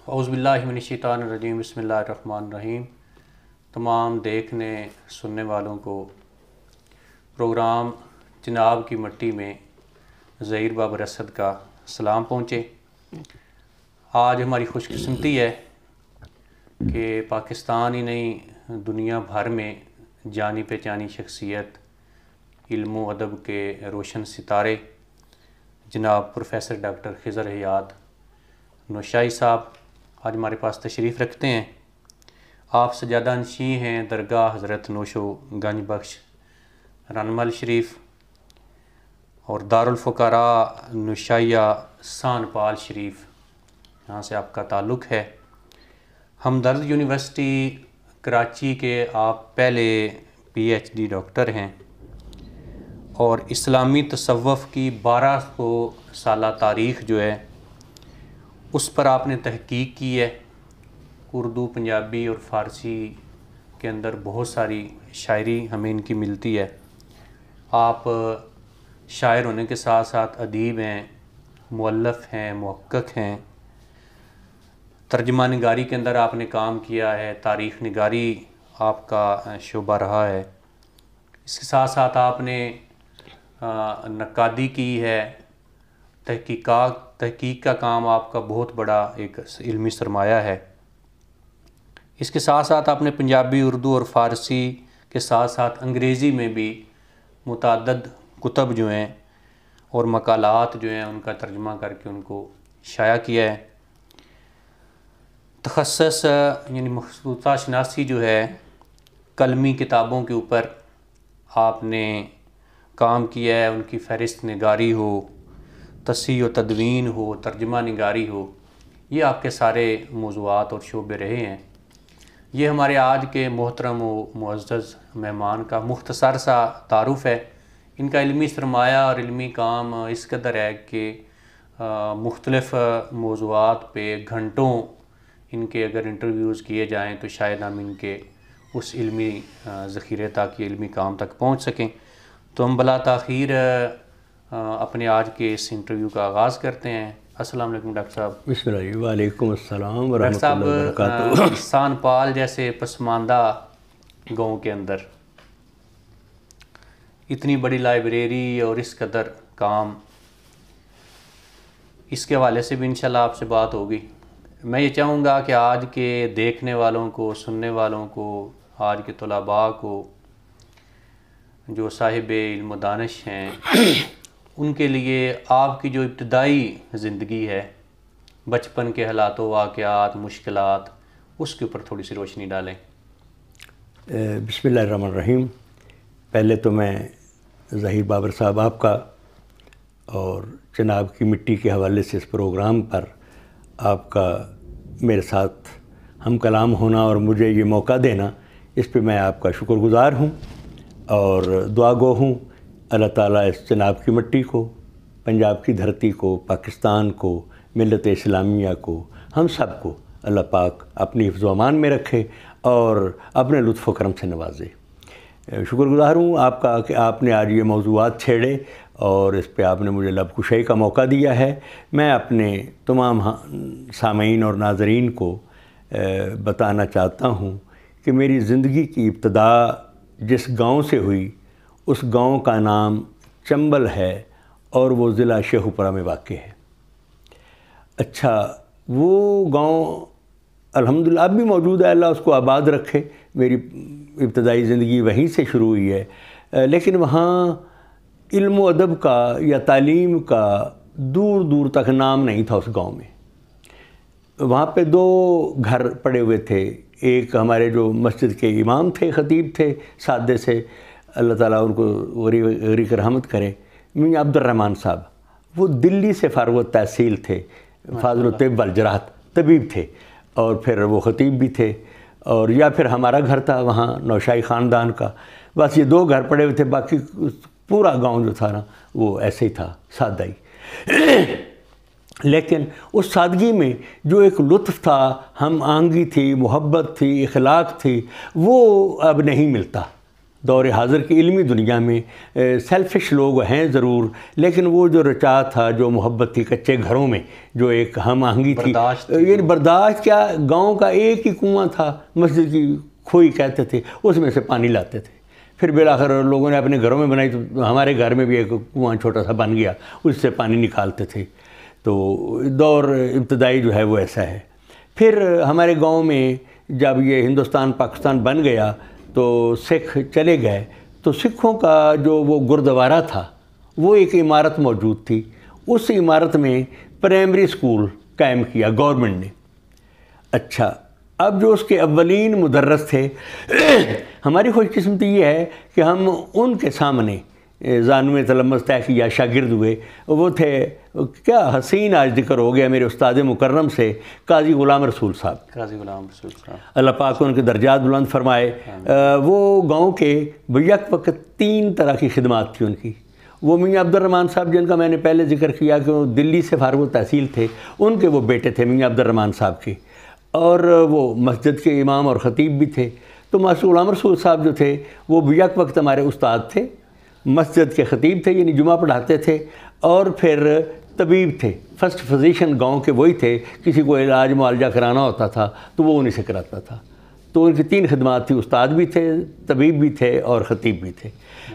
اعوذ باللہ من الشیطان الرجیم، بسم اللہ الرحمن الرحیم۔ تمام دیکھنے سننے والوں کو پروگرام جناب کی مٹی میں ظہیر بابر اسد کا سلام پہنچے۔ آج ہماری خوش قسمتی ہے کہ پاکستان ہی نہیں دنیا بھر میں جانی پہچانی شخصیت، علم و ادب کے روشن ستارے جناب پروفیسر ڈاکٹر خضر حیات نوشائی صاحب آج ہمارے پاس تشریف رکھتے ہیں۔ آپ سجادہ نشین ہیں درگاہ حضرت نوشو گنج بخش رنمل شریف اور دارالفقراء نوشائیہ سانپال شریف، یہاں سے آپ کا تعلق ہے۔ ہمدرد یونیورسٹی کراچی کے آپ پہلے PhD ڈاکٹر ہیں اور اسلامی تصوف کی 1200 سالہ تاریخ جو ہے اس پر آپ نے تحقیق کی ہے۔ اردو، پنجابی اور فارسی کے اندر بہت ساری شاعری ہمیں ان کی ملتی ہے۔ آپ شاعر ہونے کے ساتھ ساتھ ادیب ہیں، مؤلف ہیں، محقق ہیں، ترجمہ نگاری کے اندر آپ نے کام کیا ہے، تاریخ نگاری آپ کا شعبہ رہا ہے۔ اس کے ساتھ ساتھ آپ نے نقادی کی ہے، تحقیق کا کام آپ کا بہت بڑا ایک علمی سرمایہ ہے۔ اس کے ساتھ ساتھ آپ نے پنجابی، اردو اور فارسی کے ساتھ ساتھ انگریزی میں بھی متعدد کتب جو ہیں اور مقالات جو ہیں ان کا ترجمہ کر کے ان کو شائع کیا ہے۔ تخصص یعنی مخصوصہ شناسی جو ہے قلمی کتابوں کے اوپر آپ نے کام کیا ہے، ان کی فہرست نگاری ہو، تصحیح و تدوین ہو، ترجمہ نگاری ہو، یہ آپ کے سارے موضوعات اور شعبے رہے ہیں۔ یہ ہمارے آج کے محترم و معزز مہمان کا مختصر سا تعارف ہے۔ ان کا علمی سرمایہ اور علمی کام اس قدر ہے کہ مختلف موضوعات پہ گھنٹوں ان کے اگر انٹرویوز کیے جائیں تو شاید ہم ان کے اس علمی ذخیرے تک، علمی کام تک پہنچ سکیں۔ تو ہم بلا تاخیر اپنے آج کے اس انٹرویو کا آغاز کرتے ہیں۔ السلام علیکم ڈاکٹر صاحب۔ بسم اللہ، وعلیکم السلام ورحمۃ ڈاکٹر اللہ وبرکاتہ۔ صاحب، سانپال جیسے پسماندہ گاؤں کے اندر اتنی بڑی لائبریری اور اس قدر کام، اس کے حوالے سے بھی انشاءاللہ آپ سے بات ہوگی۔ میں یہ چاہوں گا کہ آج کے دیکھنے والوں کو، سننے والوں کو، آج کے طلباء کو جو صاحب علم و دانش ہیں ان کے لیے آپ کی جو ابتدائی زندگی ہے، بچپن کے حالات و واقعات، مشکلات، اس کے اوپر تھوڑی سی روشنی ڈالیں۔ بسم اللہ الرحمن الرحیم۔ پہلے تو میں ظہیر بابر صاحب آپ کا اور جناب کی مٹی کے حوالے سے اس پروگرام پر آپ کا میرے ساتھ ہم کلام ہونا اور مجھے یہ موقع دینا، اس پہ میں آپ کا شکر گزار ہوں اور دعا گو ہوں۔ اللہ تعالیٰ اس جناب کی مٹی کو، پنجاب کی دھرتی کو، پاکستان کو، ملت اسلامیہ کو، ہم سب کو اللہ پاک اپنی حفظ و امان میں رکھے اور اپنے لطف و کرم سے نوازے۔ شکر گزار ہوں آپ کا کہ آپ نے آج یہ موضوعات چھیڑے اور اس پہ آپ نے مجھے لب کشائی کا موقع دیا ہے۔ میں اپنے تمام سامعین اور ناظرین کو بتانا چاہتا ہوں کہ میری زندگی کی ابتدا جس گاؤں سے ہوئی اس گاؤں کا نام چنبل ہے اور وہ ضلع شیخوپورہ میں واقع ہے۔ اچھا، وہ گاؤں الحمدللہ اب بھی موجود ہے، اللہ اس کو آباد رکھے۔ میری ابتدائی زندگی وہیں سے شروع ہوئی ہے، لیکن وہاں علم و ادب کا یا تعلیم کا دور دور تک نام نہیں تھا اس گاؤں میں۔ وہاں پہ 2 گھر پڑے ہوئے تھے، ایک ہمارے جو مسجد کے امام تھے، خطیب تھے سادے سے، اللہ تعالیٰ ان کو غریق رحمت کرے، میاں عبد الرحمن صاحب، وہ دلی سے فارغ التحصیل تھے، فاضل الطب والجراحت طبیب تھے، اور پھر وہ خطیب بھی تھے، اور یا پھر ہمارا گھر تھا وہاں نوشائی خاندان کا۔ بس یہ 2 گھر پڑے ہوئے تھے، باقی پورا گاؤں جو تھا نا وہ ایسے ہی تھا، سادہ ہی۔ لیکن اس سادگی میں جو ایک لطف تھا، ہم آہنگی تھی، محبت تھی، اخلاق تھی، وہ اب نہیں ملتا۔ دور حاضر کی علمی دنیا میں سیلفش لوگ ہیں ضرور، لیکن وہ جو رچا تھا، جو محبت تھی کچے گھروں میں، جو ایک ہم آہنگی تھی، یعنی برداشت کیا، گاؤں کا ایک ہی کنواں تھا، مسجد کی کھوئی کہتے تھے، اس میں سے پانی لاتے تھے، پھر بالآخر لوگوں نے اپنے گھروں میں بنائی، تو ہمارے گھر میں بھی ایک کنواں چھوٹا سا بن گیا، اس سے پانی نکالتے تھے۔ تو دور ابتدائی جو ہے وہ ایسا ہے۔ پھر ہمارے گاؤں میں جب یہ ہندوستان پاکستان بن گیا تو سکھ چلے گئے، تو سکھوں کا جو وہ گردوارہ تھا وہ ایک عمارت موجود تھی، اس عمارت میں پرائمری اسکول قائم کیا گورنمنٹ نے۔ اچھا، اب جو اس کے اولین مدرس تھے، ہماری خوش قسمتی یہ ہے کہ ہم ان کے سامنے زانوِ تلمذ طے کیا، شاگرد ہوئے۔ وہ تھے، کیا حسین آج ذکر ہو گیا میرے استاد مکرم سے، قاضی غلام رسول صاحب، قاضی غلام رسول صاحب، اللہ پاک ان کے درجات بلند فرمائے۔ وہ گاؤں کے بیک وقت 3 طرح کی خدمات تھی ان کی۔ وہ میاں عبد الرحمن صاحب، جن کا میں نے پہلے ذکر کیا کہ وہ دلی سے فارغ التحصیل تھے، ان کے وہ بیٹے تھے میاں عبد الرحمن صاحب کے، اور وہ مسجد کے امام اور خطیب بھی تھے۔ تو ماسٹر غلام رسول صاحب جو تھے وہ بیک وقت ہمارے استاد تھے، مسجد کے خطیب تھے، یعنی جمعہ پڑھاتے تھے، اور پھر طبیب تھے، فرسٹ فزیشین گاؤں کے وہی تھے، کسی کو علاج معالجہ کرانا ہوتا تھا تو وہ انہیں سے کراتا تھا۔ تو ان کی 3 خدمات تھی، استاد بھی تھے، طبیب بھی تھے اور خطیب بھی تھے۔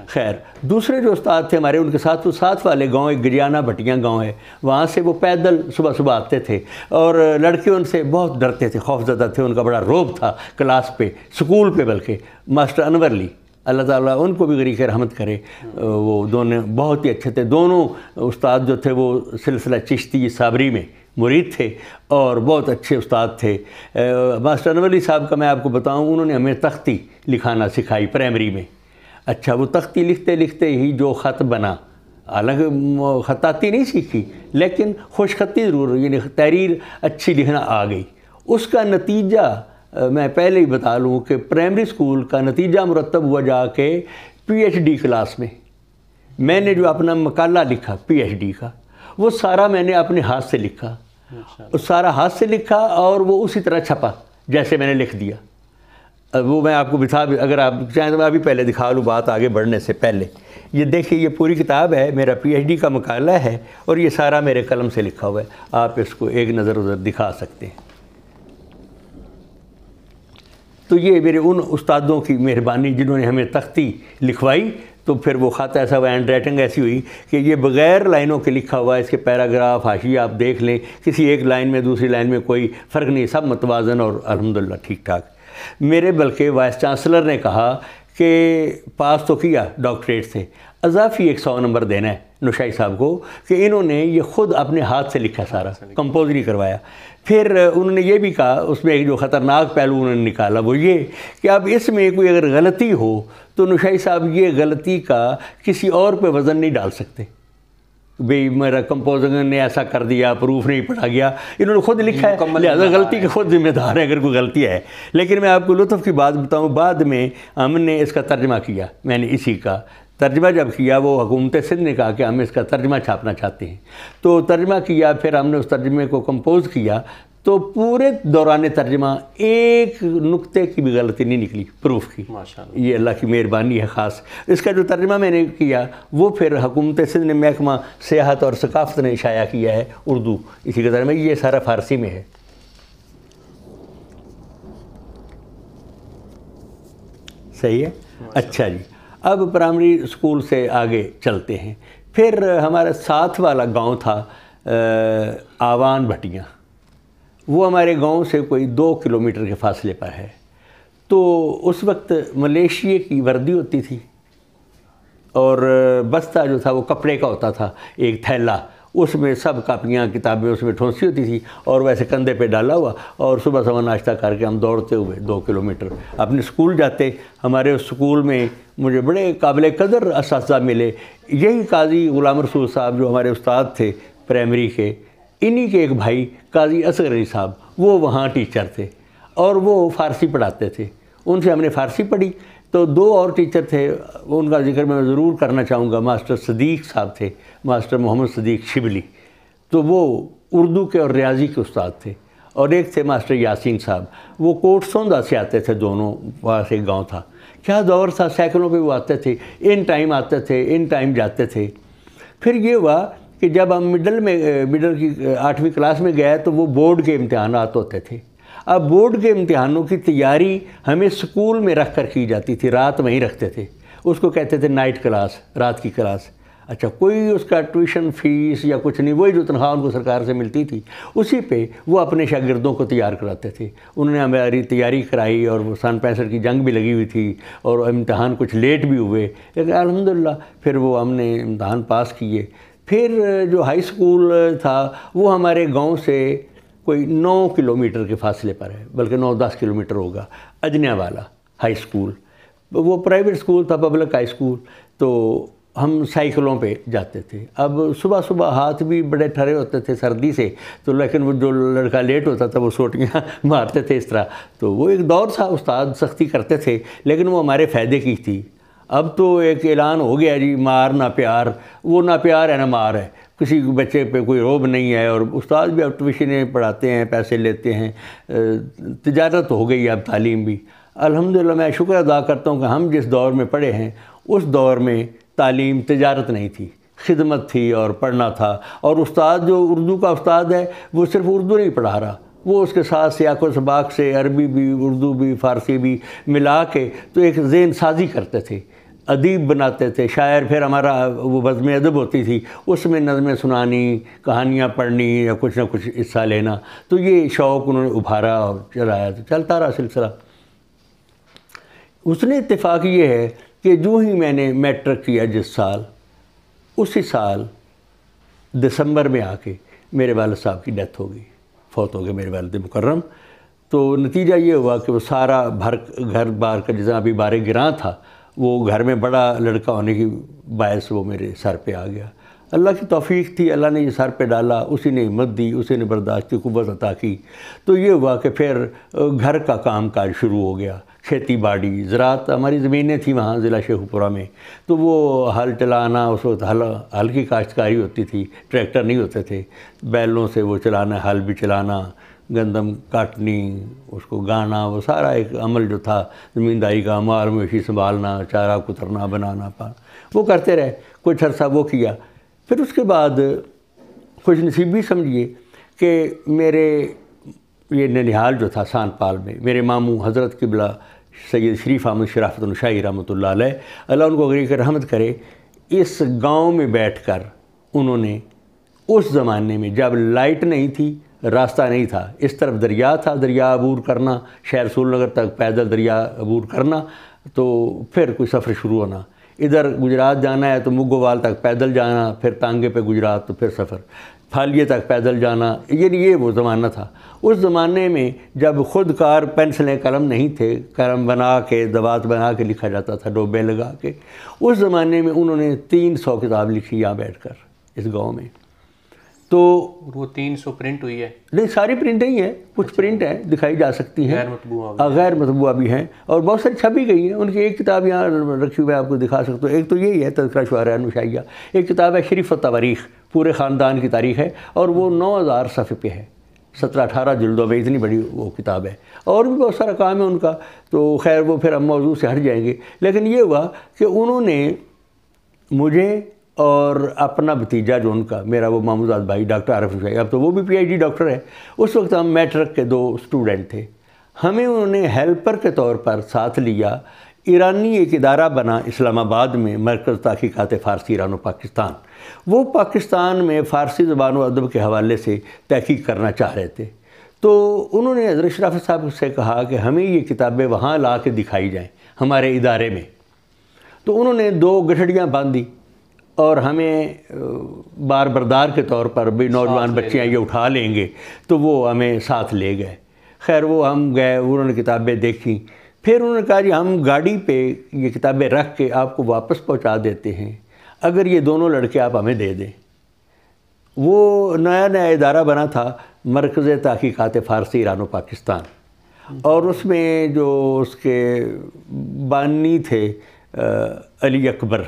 خیر، دوسرے جو استاد تھے ہمارے ان کے ساتھ، وہ ساتھ والے گاؤں، ایک گریانہ بھٹیاں گاؤں ہے، وہاں سے وہ پیدل صبح صبح آتے تھے، اور لڑکے ان سے بہت ڈرتے تھے، خوف زدہ تھے، ان کا بڑا رعب تھا کلاس پہ، سکول پہ، بلکہ ماسٹر انور علی، اللہ تعالیٰ ان کو بھی غریق رحمت کرے، وہ دونوں بہت ہی اچھے تھے۔ دونوں استاد جو تھے وہ سلسلہ چشتی صابری میں مرید تھے اور بہت اچھے استاد تھے۔ ماسٹر انور علی صاحب کا میں آپ کو بتاؤں، انہوں نے ہمیں تختی لکھانا سکھائی پرائمری میں۔ اچھا، وہ تختی لکھتے لکھتے ہی جو خط بنا، حالانکہ خطاطی نہیں سیکھی لیکن خوش خطی ضرور، یعنی تحریر اچھی لکھنا آ گئی۔ اس کا نتیجہ میں پہلے ہی بتا لوں کہ پرائمری اسکول کا نتیجہ مرتب ہوا جا کے پی ایچ ڈی کلاس میں نے جو اپنا مقالہ لکھا پی ایچ ڈی کا، وہ سارا میں نے اپنے ہاتھ سے لکھا، سارا ہاتھ سے لکھا، اور وہ اسی طرح چھپا جیسے میں نے لکھ دیا۔ وہ میں آپ کو اگر آپ چاہیں تو میں ابھی پہلے دکھا لوں، بات آگے بڑھنے سے پہلے۔ یہ دیکھیے، یہ پوری کتاب ہے، میرا پی ایچ ڈی کا مقالہ ہے، اور یہ سارا میرے قلم سے لکھا ہوا ہے۔ آپ اس کو ایک نظر ادھر دکھا سکتے ہیں۔ تو یہ میرے ان استادوں کی مہربانی جنہوں نے ہمیں تختی لکھوائی، تو پھر وہ خط ایسا ہوا، ہینڈ رائٹنگ ایسی ہوئی کہ یہ بغیر لائنوں کے لکھا ہوا ہے، اس کے پیراگراف، حاشیہ آپ دیکھ لیں، کسی ایک لائن میں دوسری لائن میں کوئی فرق نہیں، سب متوازن اور الحمدللہ ٹھیک ٹھاک۔ میرے بلکہ وائس چانسلر نے کہا کہ پاس تو کیا ڈاکٹریٹ سے، اضافی 100 نمبر دینا ہے نشائی صاحب کو، کہ انہوں نے یہ خود اپنے ہاتھ سے لکھا، سارا کمپوز نہیں کروایا۔ پھر انہوں نے یہ بھی کہا، اس میں ایک جو خطرناک پہلو انہوں نے نکالا وہ یہ کہ اب اس میں کوئی اگر غلطی ہو تو نشائی صاحب یہ غلطی کا کسی اور پہ وزن نہیں ڈال سکتے، بھئی میرا کمپوزر نے ایسا کر دیا، پروف نہیں پڑھا گیا، انہوں نے خود لکھا ہے، لہذا غلطی کے خود ذمہ دار ہے اگر کوئی غلطی ہے۔ لیکن میں آپ کو لطف کی بات بتاؤں، بعد میں ہم نے اس کا ترجمہ کیا، میں نے اسی کا ترجمہ جب کیا، وہ حکومت سندھ نے کہا کہ ہم اس کا ترجمہ چھاپنا چاہتے ہیں، تو ترجمہ کیا، پھر ہم نے اس ترجمے کو کمپوز کیا، تو پورے دوران ترجمہ ایک نقطے کی بھی غلطی نہیں نکلی پروف کی، ماشاءاللہ، یہ اللہ کی مہربانی ہے خاص۔ اس کا جو ترجمہ میں نے کیا وہ پھر حکومت سندھ نے محکمہ سیاحت اور ثقافت نے شائع کیا ہے، اردو اسی کا ترجمہ، یہ سارا فارسی میں ہے۔ صحیح ہے؟ اچھا جی، اب پرائمری اسکول سے آگے چلتے ہیں۔ پھر ہمارا ساتھ والا گاؤں تھا آوان بھٹیاں، وہ ہمارے گاؤں سے کوئی 2 کلومیٹر کے فاصلے پر ہے۔ تو اس وقت ملیشیا کی وردی ہوتی تھی، اور بستہ جو تھا وہ کپڑے کا ہوتا تھا، ایک تھیلا، اس میں سب کاپیاں کتابیں اس میں ٹھونسی ہوتی تھی، اور ویسے کندھے پہ ڈالا ہوا، اور صبح صبح ناشتہ کر کے ہم دوڑتے ہوئے 2 کلومیٹر اپنے اسکول جاتے۔ ہمارے اس اسکول میں مجھے بڑے قابل قدر اساتذہ ملے، یہی قاضی غلام رسول صاحب جو ہمارے استاد تھے پرائمری کے، انہی کے ایک بھائی قاضی اصغر علی صاحب، وہ وہاں ٹیچر تھے، اور وہ فارسی پڑھاتے تھے، ان سے ہم نے فارسی پڑھی۔ تو 2 اور ٹیچر تھے، ان کا ذکر میں ضرور کرنا چاہوں گا، ماسٹر صدیق صاحب تھے، ماسٹر محمد صدیق شبلی، تو وہ اردو کے اور ریاضی کے استاد تھے، اور ایک تھے ماسٹر یاسین صاحب، وہ کوٹ سوندا سے آتے تھے دونوں، وہاں سے ایک گاؤں تھا۔ کیا دور تھا، سائیکلوں پہ وہ آتے تھے، ان ٹائم آتے تھے، ان ٹائم جاتے تھے۔ پھر یہ ہوا کہ جب ہم مڈل کی 8ویں کلاس میں گئے تو وہ بورڈ کے امتحانات ہوتے تھے۔ اب بورڈ کے امتحانوں کی تیاری ہمیں سکول میں رکھ کر کی جاتی تھی، رات وہیں رکھتے تھے، اس کو کہتے تھے نائٹ کلاس، رات کی کلاس۔ اچھا، کوئی اس کا ٹیوشن فیس یا کچھ نہیں، وہی جو تنخواہ ان کو سرکار سے ملتی تھی اسی پہ وہ اپنے شاگردوں کو تیار کراتے تھے۔ انہوں نے ہماری تیاری کرائی، اور وہ سن 65 کی جنگ بھی لگی ہوئی تھی اور امتحان کچھ لیٹ بھی ہوئے، لیکن الحمدللہ پھر وہ ہم نے امتحان پاس کیے۔ پھر جو ہائی اسکول تھا وہ ہمارے گاؤں سے کوئی 9 کلومیٹر کے فاصلے پر ہے، بلکہ 9-10 کلومیٹر ہوگا، اجنیا والا ہائی اسکول۔ وہ پرائیویٹ اسکول تھا، پبلک ہائی اسکول، تو ہم سائیکلوں پہ جاتے تھے۔ اب صبح صبح ہاتھ بھی بڑے ٹھرے ہوتے تھے سردی سے، تو لیکن وہ جو لڑکا لیٹ ہوتا تھا وہ سوٹیاں مارتے تھے اس طرح۔ تو وہ ایک دور تھا، استاد سختی کرتے تھے لیکن وہ ہمارے فائدے کی تھی۔ اب تو ایک اعلان ہو گیا جی، مار نہ پیار، وہ نہ پیار ہے نہ مار ہے، کسی بچے پہ کوئی روب نہیں ہے، اور استاد بھی اب ٹیوشنیں پڑھاتے ہیں، پیسے لیتے ہیں، تجارت ہو گئی اب تعلیم بھی۔ الحمدللہ میں شکر ادا کرتا ہوں کہ ہم جس دور میں پڑھے ہیں اس دور میں تعلیم تجارت نہیں تھی، خدمت تھی اور پڑھنا تھا۔ اور استاد جو اردو کا استاد ہے وہ صرف اردو نہیں پڑھا رہا، وہ اس کے ساتھ سیاق و سباق سے عربی بھی، اردو بھی، فارسی بھی ملا کے تو ایک ذہن سازی کرتے تھے، ادیب بناتے تھے، شاعر۔ پھر ہمارا وہ بزم ادب ہوتی تھی، اس میں نظمیں سنانی، کہانیاں پڑھنی یا کچھ نہ کچھ حصہ لینا، تو یہ شوق انہوں نے ابھارا اور چلایا، تو چلتا رہا سلسلہ۔ اس نے اتفاق یہ ہے کہ جو ہی میں نے میٹرک کیا جس سال، اسی سال دسمبر میں آ کے میرے والد صاحب کی ڈیتھ ہو گئی، فوت ہو گئے میرے والد مکرم۔ تو نتیجہ یہ ہوا کہ وہ سارا گھر بار کا جتنا بھی بار گراں تھا وہ گھر میں بڑا لڑکا ہونے کی باعث وہ میرے سر پہ آ گیا۔ اللہ کی توفیق تھی، اللہ نے یہ سر پہ ڈالا، اسی نے ہمت دی، اسی نے برداشت کی قوت عطا کی۔ تو یہ ہوا کہ پھر گھر کا کام کاج شروع ہو گیا، کھیتی باڑی، زراعت، ہماری زمینیں تھیں وہاں ضلع شیخوپورہ میں، تو وہ ہل چلانا، اس وقت ہل کی کاشتکاری ہوتی تھی، ٹریکٹر نہیں ہوتے تھے، بیلوں سے وہ چلانا، ہل بھی چلانا، گندم کاٹنی، اس کو گانا، وہ سارا ایک عمل جو تھا زمینداری کا، مال مویشی سنبھالنا، چارہ کترنا، بنانا، وہ کرتے رہے کچھ عرصہ وہ کیا۔ پھر اس کے بعد خوش نصیبی سمجھیے کہ میرے یہ ننیحال جو تھا سان پال میں، میرے ماموں حضرت قبلہ سید شریف احمد شرافت الشاہی رحمۃ اللہ علیہ، اللہ ان کو غریق رحمت کرے، اس گاؤں میں بیٹھ کر انہوں نے اس زمانے میں جب لائٹ نہیں تھی، راستہ نہیں تھا، اس طرف دریا تھا، دریا عبور کرنا، شہر رسول نگر تک پیدل دریا عبور کرنا، تو پھر کوئی سفر شروع ہونا، ادھر گجرات جانا ہے تو مگووال تک پیدل جانا، پھر تانگے پہ گجرات، تو پھر سفر پھالیے تک پیدل جانا، یہ وہ زمانہ تھا۔ اس زمانے میں جب خود کار پینسلیں قلم نہیں تھے، قلم بنا کے دوات بنا کے لکھا جاتا تھا ڈوبے لگا کے، اس زمانے میں انہوں نے 300 کتاب لکھی یہاں بیٹھ کر اس گاؤں میں۔ تو وہ 300 پرنٹ ہوئی ہے؟ نہیں، ساری پرنٹیں ہی ہیں، کچھ پرنٹ ہیں دکھائی جا سکتی ہیں، غیر مطبوعہ بھی ہیں، اور بہت ساری چھپی گئی ہیں۔ ان کی ایک کتاب یہاں رکھی ہوئی ہے، آپ کو دکھا سکتا ہوں۔ ایک تو یہی ہے تذکرہ شعراء نشائیہ، ایک کتاب ہے شریف التواریخ، پورے خاندان کی تاریخ ہے، اور وہ 9000 صفحے پہ ہے، 17-18 جلدوں میں، اتنی بڑی وہ کتاب ہے، اور بھی بہت سارا کام ہے ان کا۔ تو خیر وہ پھر ہم موضوع سے ہٹ جائیں گے، لیکن یہ ہوا کہ انہوں نے مجھے اور اپنا بھتیجا جو ان کا، میرا وہ ماموزاد بھائی ڈاکٹر عارف شاہی، اب تو وہ بھی PhD ڈاکٹر ہے، اس وقت ہم میٹرک کے 2 اسٹوڈنٹ تھے، ہمیں انہوں نے ہیلپر کے طور پر ساتھ لیا۔ ایرانی ایک ادارہ بنا اسلام آباد میں، مرکز تحقیقات فارسی ایران و پاکستان، وہ پاکستان میں فارسی زبان و ادب کے حوالے سے تحقیق کرنا چاہ رہے تھے۔ تو انہوں نے حضرت شرافت صاحب سے کہا کہ ہمیں یہ کتابیں وہاں لا کے دکھائی جائیں ہمارے ادارے میں۔ تو انہوں نے 2 گٹھڑیاں باندھی اور ہمیں بار بردار کے طور پر بھی نوجوان بچیاں یہ اٹھا لیں گے، تو وہ ہمیں ساتھ لے گئے۔ خیر وہ ہم گئے، انہوں نے کتابیں دیکھیں، پھر انہوں نے کہا جی ہم گاڑی پہ یہ کتابیں رکھ کے آپ کو واپس پہنچا دیتے ہیں، اگر یہ دونوں لڑکے آپ ہمیں دے دیں۔ وہ نیا ادارہ بنا تھا، مرکز تحقیقات فارسی ایران و پاکستان، اور اس میں جو اس کے بانی تھے علی اکبر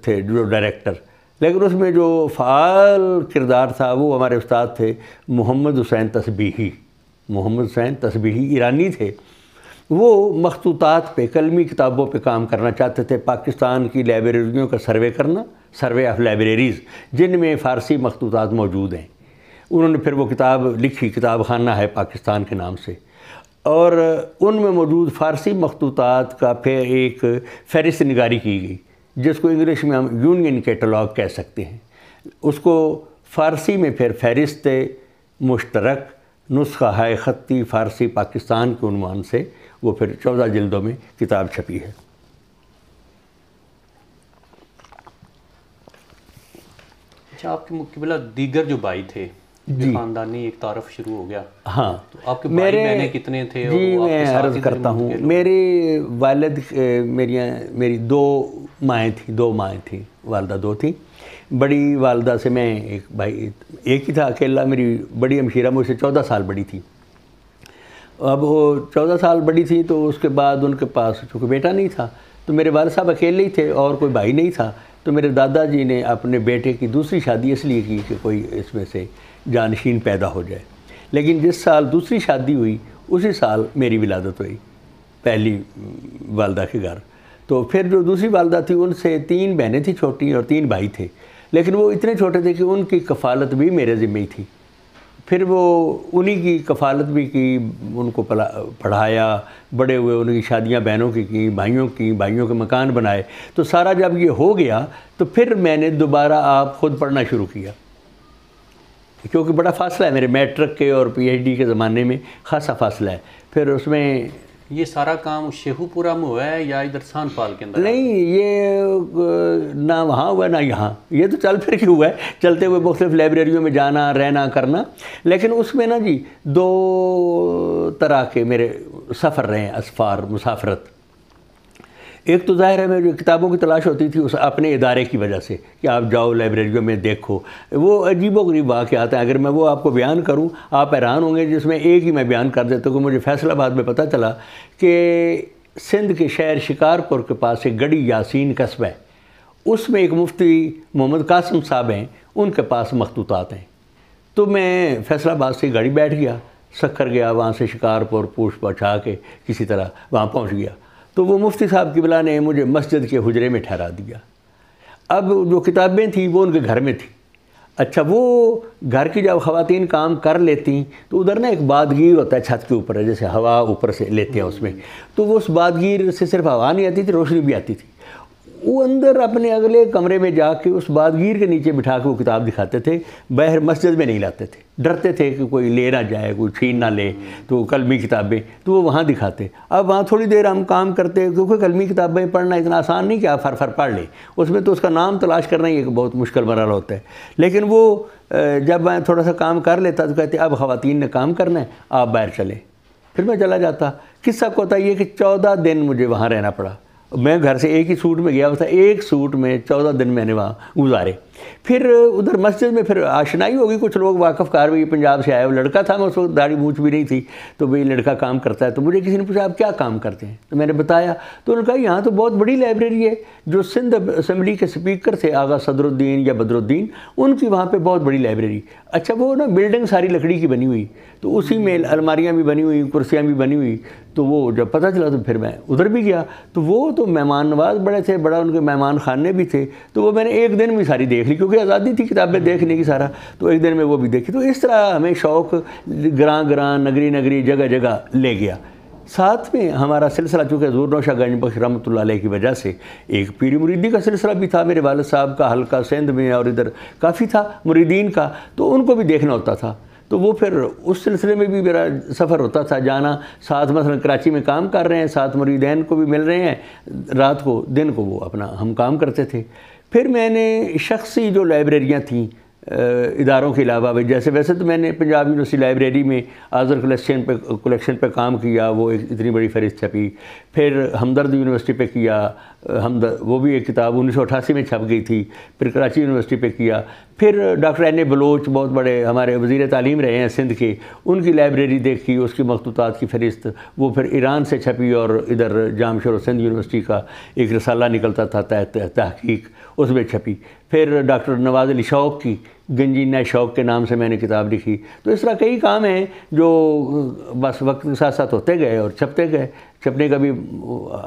تھے جو ڈائریکٹر، لیکن اس میں جو فعال کردار تھا وہ ہمارے استاد تھے محمد حسین تسبیحی، محمد حسین تسبیحی ایرانی تھے۔ وہ مخطوطات پہ، کلمی کتابوں پہ کام کرنا چاہتے تھے، پاکستان کی لائبریریوں کا سروے کرنا، سروے آف لائبریریز جن میں فارسی مخطوطات موجود ہیں۔ انہوں نے پھر وہ کتاب لکھی، کتاب خانہ ہے پاکستان کے نام سے، اور ان میں موجود فارسی مخطوطات کا پھر ایک فہرست نگاری کی گئی، جس کو انگلش میں ہم یونین کیٹلاگ کہہ سکتے ہیں۔ اس کو فارسی میں پھر فہرست مشترک نسخہ ہائے خطی فارسی پاکستان کے عنوان سے وہ پھر 14 جلدوں میں کتاب چھپی ہے۔ اچھا، آپ کے مقابلہ دیگر جو بھائی تھے، خاندانی ایک تعارف شروع ہو گیا۔ ہاں، تو آپ کے بھائی بہنیں کتنے تھے؟ جی میں عرض کرتا ہوں، میرے والد میری دو مائیں تھیں، والدہ دو تھیں۔ بڑی والدہ سے میں ایک بھائی، ایک ہی تھا اکیلا، میری بڑی ہمشیرہ مجھ سے 14 سال بڑی تھی۔ اب وہ 14 سال بڑی تھی تو اس کے بعد ان کے پاس چونکہ بیٹا نہیں تھا تو میرے والد صاحب اکیلے ہی تھے اور کوئی بھائی نہیں تھا، تو میرے دادا جی نے اپنے بیٹے کی دوسری شادی اس لیے کی کہ کوئی اس میں سے جانشین پیدا ہو جائے۔ لیکن جس سال دوسری شادی ہوئی اسی سال میری ولادت ہوئی پہلی والدہ کے گھر۔ تو پھر جو دوسری والدہ تھی ان سے 3 بہنیں تھیں چھوٹی اور 3 بھائی تھے، لیکن وہ اتنے چھوٹے تھے کہ ان کی کفالت بھی میرے ذمہ ہی تھی۔ پھر وہ انہی کی کفالت بھی کی، ان کو پڑھایا، بڑے ہوئے، ان کی شادیاں بہنوں کی بھائیوں کے مکان بنائے۔ تو سارا جب یہ ہو گیا تو پھر میں نے دوبارہ آپ خود پڑھنا شروع کیا، کیونکہ بڑا فاصلہ ہے میرے میٹرک کے اور پی ایچ ڈی کے زمانے میں، خاصا فاصلہ ہے۔ پھر اس میں یہ سارا کام شیخو پورہ میں ہوا ہے یا ادھر سان پال کے اندر؟ نہیں، یہ نہ وہاں ہوا نہ یہاں، یہ تو چل پھر کے ہوا ہے، چلتے ہوئے مختلف لائبریریوں میں جانا رہنا کرنا۔ لیکن اس میں نا جی 2 طرح کے میرے سفر رہے ہیں، اسفار، مسافرت۔ ایک تو ظاہر ہے میں جو کتابوں کی تلاش ہوتی تھی اس اپنے ادارے کی وجہ سے کہ آپ جاؤ لائبریریوں میں دیکھو، وہ عجیب و غریب واقعات ہیں۔ اگر میں وہ آپ کو بیان کروں آپ حیران ہوں گے، جس میں ایک ہی میں بیان کر دیتا ہوں کہ مجھے فیصل آباد میں پتہ چلا کہ سندھ کے شہر شکارپور کے پاس ایک گڑی یاسین قصبہ ہے، اس میں ایک مفتی محمد قاسم صاحب ہیں، ان کے پاس مخطوطات ہیں۔ تو میں فیصل آباد سے گاڑی بیٹھ گیا، سکھر گیا، وہاں سے شکارپور پوچھ پچھا کے کسی طرح وہاں پہنچ گیا۔ تو وہ مفتی صاحب قبلہ نے مجھے مسجد کے حجرے میں ٹھہرا دیا۔ اب جو کتابیں تھیں وہ ان کے گھر میں تھیں۔ اچھا، وہ گھر کی جب خواتین کام کر لیتی تو ادھر نا ایک بادگیر ہوتا ہے چھت کے اوپر ہے، جیسے ہوا اوپر سے لیتے ہیں اس میں، تو وہ اس بادگیر سے صرف ہوا نہیں آتی تھی، روشنی بھی آتی تھی۔ وہ اندر اپنے اگلے کمرے میں جا کے اس بادگیر کے نیچے بٹھا کے وہ کتاب دکھاتے تھے، باہر مسجد میں نہیں لاتے تھے، ڈرتے تھے کہ کوئی لے نہ جائے، کوئی چھین نہ لے، تو کلمی کتابیں تو وہ وہاں دکھاتے۔ اب وہاں تھوڑی دیر ہم کام کرتے، کیونکہ کلمی کتابیں پڑھنا اتنا آسان نہیں کہ آپ فر پڑھ لیں، اس میں تو اس کا نام تلاش کرنا ہی ایک بہت مشکل مرحلہ ہوتا ہے۔ لیکن وہ جب میں تھوڑا سا کام کر لیتا تو کہتے اب خواتین نے کام کرنا ہے، آپ باہر چلیں، پھر میں چلا جاتا۔ قصہ کو ہوتا یہ کہ 14 دن مجھے وہاں رہنا پڑا۔ میں گھر سے ایک ہی سوٹ میں گیا تھا، ایک سوٹ میں 14 دن میں نے وہاں گزارے۔ پھر ادھر مسجد میں پھر آشنائی ہوگی، کچھ لوگ واقف کار ہوئی، پنجاب سے آئے، وہ لڑکا تھا، میں اس وقت داڑھی مونچھ بھی نہیں تھی، تو بھئی لڑکا کام کرتا ہے۔ تو مجھے کسی نے پوچھا آپ کیا کام کرتے ہیں؟ تو میں نے بتایا، تو انہوں نے کہا یہاں تو بہت بڑی لائبریری ہے، جو سندھ اسمبلی کے سپیکر تھے آغا صدر الدین یا بدر الدین، ان کی وہاں پہ بہت بڑی لائبریری۔ اچھا، وہ نا بلڈنگ ساری لکڑی کی بنی ہوئی، تو اسی میں الماریاں بھی بنی ہوئی، کرسیاں بھی بنی ہوئی۔ تو وہ جب پتہ چلا تو پھر میں ادھر بھی گیا، تو وہ تو مہمان نواز بڑے تھے، بڑا ان کے مہمان خانے بھی تھے، تو وہ میں نے ایک دن میں ساری دیکھ لی، کیونکہ آزادی تھی کتابیں دیکھنے کی سارا، تو ایک دن میں وہ بھی دیکھی۔ تو اس طرح ہمیں شوق گراں نگری جگہ جگہ لے گیا۔ ساتھ میں ہمارا سلسلہ چونکہ حضور نوشہ گنج بخش رحمۃ اللہ علیہ کی وجہ سے ایک پیری مریدی کا سلسلہ بھی تھا، میرے والد صاحب کا حلقہ سندھ میں اور ادھر کافی تھا مریدین کا، تو ان کو بھی دیکھنا ہوتا تھا۔ تو وہ پھر اس سلسلے میں بھی میرا سفر ہوتا تھا، جانا ساتھ، مثلا کراچی میں کام کر رہے ہیں، ساتھ مریدین کو بھی مل رہے ہیں، رات کو دن کو وہ اپنا ہم کام کرتے تھے۔ پھر میں نے شخصی جو لائبریریاں تھیں اداروں کے علاوہ، جیسے ویسے تو میں نے پنجاب یونیورسٹی لائبریری میں آذر کلیکشن پہ کام کیا، وہ ایک اتنی بڑی فہرست چھپی۔ پھر ہمدرد یونیورسٹی پہ کیا، وہ بھی ایک کتاب 1988 میں چھپ گئی تھی۔ پھر کراچی یونیورسٹی پہ کیا۔ پھر ڈاکٹر این اے بلوچ بہت بڑے ہمارے وزیر تعلیم رہے ہیں سندھ کے، ان کی لائبریری دیکھی، اس کی مخطوطات کی فہرست، وہ پھر ایران سے چھپی، اور ادھر جامع شور سندھ یونیورسٹی کا ایک رسالہ نکلتا تھا تحقیق، اس میں چھپی۔ پھر ڈاکٹر نواز علی شوق کی گنجینہ شوق کے نام سے میں نے کتاب لکھی. تو اس طرح کئی کام ہیں جو بس وقت کے ساتھ ساتھ ہوتے گئے اور چھپتے گئے, چھپنے کا بھی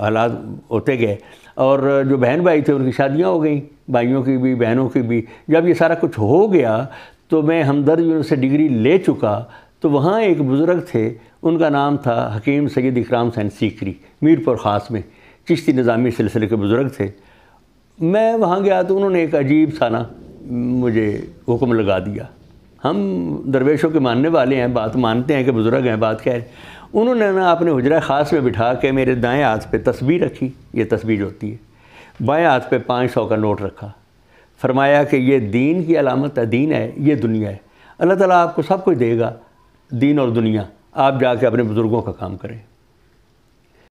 حالات ہوتے گئے. اور جو بہن بھائی تھے ان کی شادیاں ہو گئیں, بھائیوں کی بھی بہنوں کی بھی. جب یہ سارا کچھ ہو گیا تو میں ہمدرد یونیورسٹی سے ڈگری لے چکا, تو وہاں ایک بزرگ تھے, ان کا نام تھا حکیم سید اکرام حسین سیکری, میرپور خاص میں چشتی نظامی سلسلے کے بزرگ تھے. میں وہاں گیا تو انہوں نے ایک عجیب سا نا مجھے حکم لگا دیا. ہم درویشوں کے ماننے والے ہیں, بات مانتے ہیں کہ بزرگ ہیں, بات کہہ رہے ہیں. انہوں نے نا اپنے حجرہ خاص میں بٹھا کے میرے دائیں ہاتھ پہ تسبیح رکھی, یہ تسبیح ہوتی ہے, بائیں ہاتھ پہ 500 کا نوٹ رکھا. فرمایا کہ یہ دین کی علامت ہے, دین ہے, یہ دنیا ہے. اللہ تعالیٰ آپ کو سب کچھ دے گا, دین اور دنیا, آپ جا کے اپنے بزرگوں کا کام کریں.